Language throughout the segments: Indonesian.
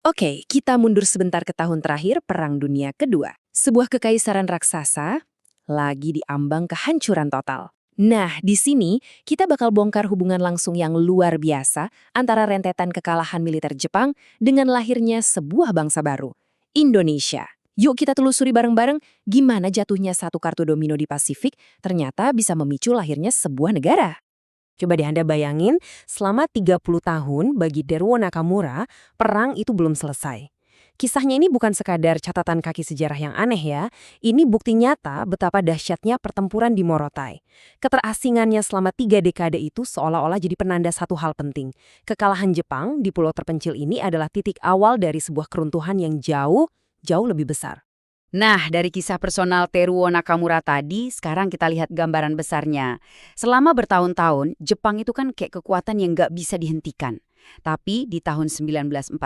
Oke, kita mundur sebentar ke tahun terakhir Perang Dunia Kedua. Sebuah kekaisaran raksasa lagi diambang kehancuran total. Nah, di sini kita bakal bongkar hubungan langsung yang luar biasa antara rentetan kekalahan militer Jepang dengan lahirnya sebuah bangsa baru, Indonesia. Yuk kita telusuri bareng-bareng gimana jatuhnya satu kartu domino di Pasifik ternyata bisa memicu lahirnya sebuah negara. Coba deh Anda bayangin, selama 30 tahun bagi Deruo Nakamura, perang itu belum selesai. Kisahnya ini bukan sekadar catatan kaki sejarah yang aneh ya, ini bukti nyata betapa dahsyatnya pertempuran di Morotai. Keterasingannya selama 3 dekade itu seolah-olah jadi penanda satu hal penting. Kekalahan Jepang di pulau terpencil ini adalah titik awal dari sebuah keruntuhan yang jauh lebih besar. Nah, dari kisah personal Teruo Nakamura tadi, sekarang kita lihat gambaran besarnya. Selama bertahun-tahun, Jepang itu kan kayak kekuatan yang nggak bisa dihentikan. Tapi di tahun 1944,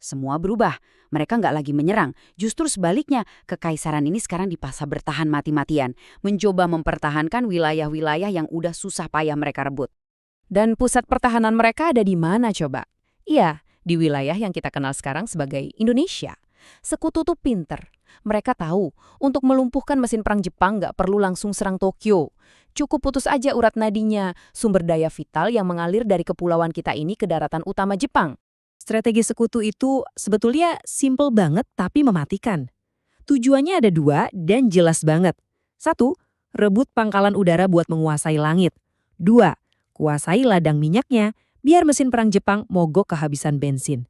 semua berubah. Mereka nggak lagi menyerang. Justru sebaliknya, kekaisaran ini sekarang dipaksa bertahan mati-matian. Mencoba mempertahankan wilayah-wilayah yang udah susah payah mereka rebut. Dan pusat pertahanan mereka ada di mana coba? Iya, di wilayah yang kita kenal sekarang sebagai Indonesia. Sekutu tuh pinter. Mereka tahu, untuk melumpuhkan mesin perang Jepang nggak perlu langsung serang Tokyo. Cukup putus aja urat nadinya, sumber daya vital yang mengalir dari kepulauan kita ini ke daratan utama Jepang. Strategi sekutu itu sebetulnya simple banget tapi mematikan. Tujuannya ada dua dan jelas banget. Satu, rebut pangkalan udara buat menguasai langit. Dua, kuasai ladang minyaknya biar mesin perang Jepang mogok kehabisan bensin.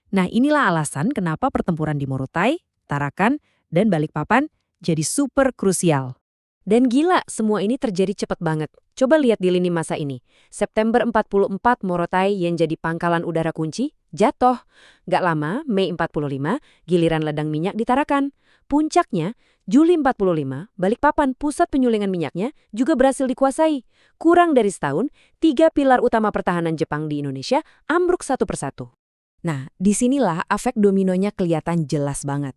Nah inilah alasan kenapa pertempuran di Morotai, Tarakan, dan Balikpapan jadi super krusial. Dan gila, semua ini terjadi cepat banget. Coba lihat di lini masa ini. September 44 Morotai yang jadi pangkalan udara kunci, jatuh. Gak lama, Mei 45, giliran ladang minyak di Tarakan. Puncaknya, Juli 45, Balikpapan pusat penyulingan minyaknya juga berhasil dikuasai. Kurang dari setahun, 3 pilar utama pertahanan Jepang di Indonesia ambruk satu persatu. Nah, disinilah efek dominonya kelihatan jelas banget.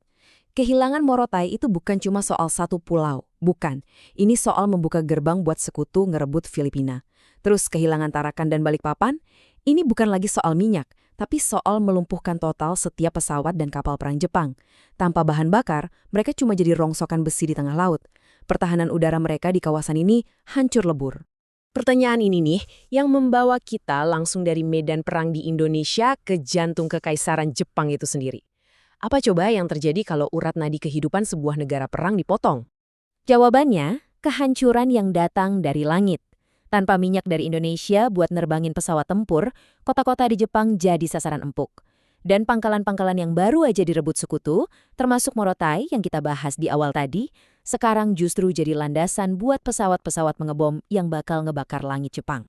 Kehilangan Morotai itu bukan cuma soal satu pulau, bukan. Ini soal membuka gerbang buat sekutu ngerebut Filipina. Terus kehilangan Tarakan dan Balikpapan, ini bukan lagi soal minyak, tapi soal melumpuhkan total setiap pesawat dan kapal perang Jepang. Tanpa bahan bakar, mereka cuma jadi rongsokan besi di tengah laut. Pertahanan udara mereka di kawasan ini hancur lebur. Pertanyaan ini nih yang membawa kita langsung dari medan perang di Indonesia ke jantung kekaisaran Jepang itu sendiri. Apa coba yang terjadi kalau urat nadi kehidupan sebuah negara perang dipotong? Jawabannya, kehancuran yang datang dari langit. Tanpa minyak dari Indonesia buat nerbangin pesawat tempur, kota-kota di Jepang jadi sasaran empuk. Dan pangkalan-pangkalan yang baru aja direbut sekutu, termasuk Morotai yang kita bahas di awal tadi, sekarang justru jadi landasan buat pesawat-pesawat mengebom yang bakal ngebakar langit Jepang.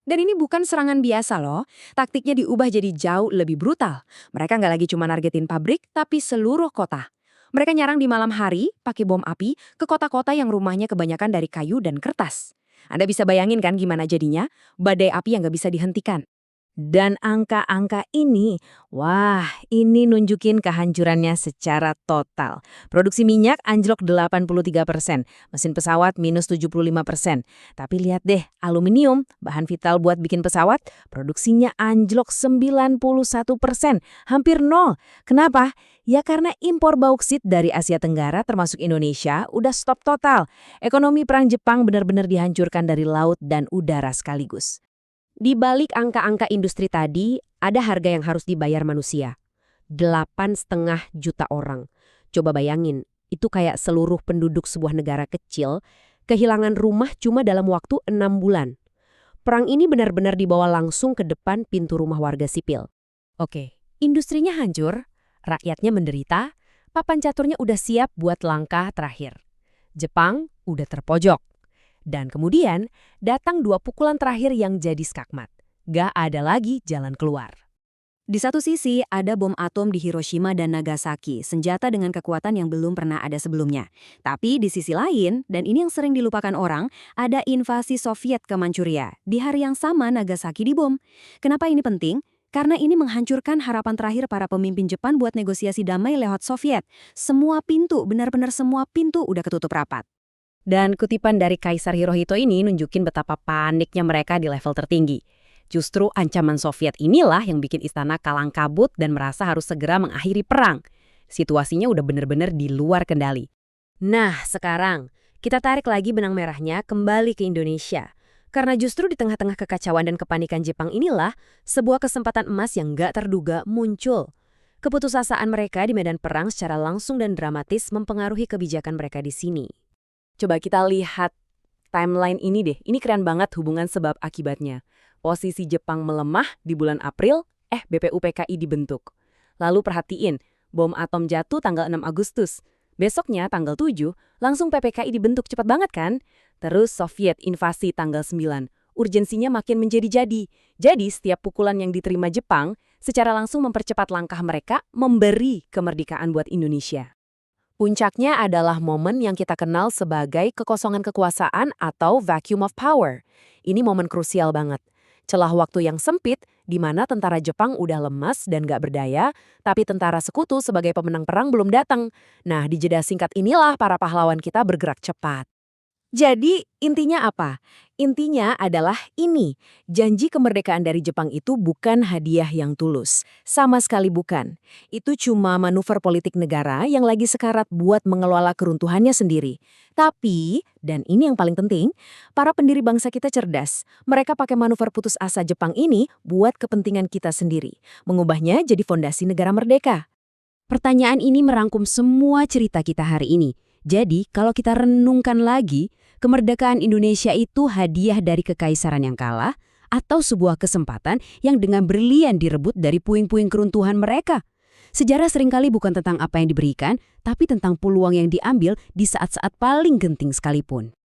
Dan ini bukan serangan biasa loh, taktiknya diubah jadi jauh lebih brutal. Mereka nggak lagi cuma nargetin pabrik, tapi seluruh kota. Mereka nyarang di malam hari, pakai bom api, ke kota-kota yang rumahnya kebanyakan dari kayu dan kertas. Anda bisa bayangin kan gimana jadinya? Badai api yang nggak bisa dihentikan. Dan angka-angka ini, wah, ini nunjukin kehancurannya secara total. Produksi minyak anjlok 83%, mesin pesawat minus 75%. Tapi lihat deh, aluminium, bahan vital buat bikin pesawat, produksinya anjlok 91%, hampir nol. Kenapa? Ya karena impor bauksit dari Asia Tenggara termasuk Indonesia udah stop total. Ekonomi perang Jepang benar-benar dihancurkan dari laut dan udara sekaligus. Di balik angka-angka industri tadi, ada harga yang harus dibayar manusia. 8,5 juta orang. Coba bayangin, itu kayak seluruh penduduk sebuah negara kecil, kehilangan rumah cuma dalam waktu 6 bulan. Perang ini benar-benar dibawa langsung ke depan pintu rumah warga sipil. Oke, industrinya hancur, rakyatnya menderita, papan caturnya udah siap buat langkah terakhir. Jepang udah terpojok. Dan kemudian, datang 2 pukulan terakhir yang jadi skakmat. Gak ada lagi jalan keluar. Di satu sisi, ada bom atom di Hiroshima dan Nagasaki, senjata dengan kekuatan yang belum pernah ada sebelumnya. Tapi di sisi lain, dan ini yang sering dilupakan orang, ada invasi Soviet ke Manchuria. Di hari yang sama, Nagasaki dibom. Kenapa ini penting? Karena ini menghancurkan harapan terakhir para pemimpin Jepang buat negosiasi damai lewat Soviet. Semua pintu, benar-benar semua pintu udah ketutup rapat. Dan kutipan dari Kaisar Hirohito ini nunjukin betapa paniknya mereka di level tertinggi. Justru ancaman Soviet inilah yang bikin istana kalang kabut dan merasa harus segera mengakhiri perang. Situasinya udah bener-bener di luar kendali. Nah, sekarang kita tarik lagi benang merahnya kembali ke Indonesia. Karena justru di tengah-tengah kekacauan dan kepanikan Jepang inilah sebuah kesempatan emas yang nggak terduga muncul. Keputusasaan mereka di medan perang secara langsung dan dramatis mempengaruhi kebijakan mereka di sini. Coba kita lihat timeline ini deh. Ini keren banget hubungan sebab akibatnya. Posisi Jepang melemah di bulan April, BPUPKI dibentuk. Lalu perhatiin, bom atom jatuh tanggal 6 Agustus. Besoknya tanggal 7, langsung PPKI dibentuk, cepat banget kan? Terus Soviet invasi tanggal 9. Urgensinya makin menjadi-jadi. Jadi setiap pukulan yang diterima Jepang secara langsung mempercepat langkah mereka memberi kemerdekaan buat Indonesia. Puncaknya adalah momen yang kita kenal sebagai kekosongan kekuasaan atau vacuum of power. Ini momen krusial banget. Celah waktu yang sempit, di mana tentara Jepang udah lemas dan gak berdaya, tapi tentara sekutu sebagai pemenang perang belum datang. Nah, di jeda singkat inilah para pahlawan kita bergerak cepat. Jadi, intinya apa? Intinya adalah ini, janji kemerdekaan dari Jepang itu bukan hadiah yang tulus. Sama sekali bukan. Itu cuma manuver politik negara yang lagi sekarat buat mengelola keruntuhannya sendiri. Tapi, dan ini yang paling penting, para pendiri bangsa kita cerdas. Mereka pakai manuver putus asa Jepang ini buat kepentingan kita sendiri. Mengubahnya jadi fondasi negara merdeka. Pertanyaan ini merangkum semua cerita kita hari ini. Jadi, kalau kita renungkan lagi, kemerdekaan Indonesia itu hadiah dari kekaisaran yang kalah atau sebuah kesempatan yang dengan berlian direbut dari puing-puing keruntuhan mereka. Sejarah seringkali bukan tentang apa yang diberikan, tapi tentang peluang yang diambil di saat-saat paling genting sekalipun.